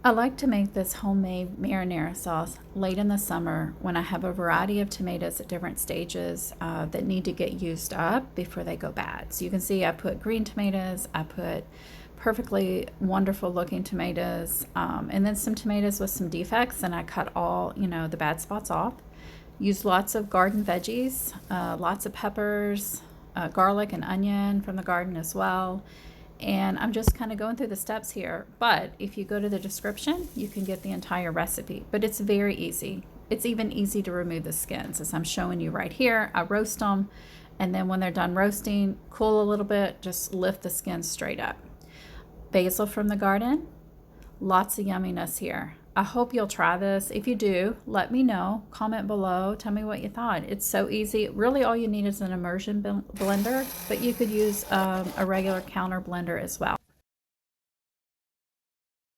I like to make this homemade marinara sauce late in the summer when I have a variety of tomatoes at different stages that need to get used up before they go bad. So you can see I put green tomatoes, I put perfectly wonderful looking tomatoes, and then some tomatoes with some defects, and I cut all, the bad spots off. Use lots of garden veggies, lots of peppers, garlic and onion from the garden as well. And I'm just kind of going through the steps here. But if you go to the description, you can get the entire recipe. But it's very easy. It's even easy to remove the skins, as I'm showing you right here. I roast them, and then when they're done roasting, cool a little bit, just lift the skins straight up. Basil from the garden, lots of yumminess here. I hope you'll try this. If you do, let me know. Comment below. Tell me what you thought. It's so easy. Really, all you need is an immersion blender, but you could use a regular counter blender as well.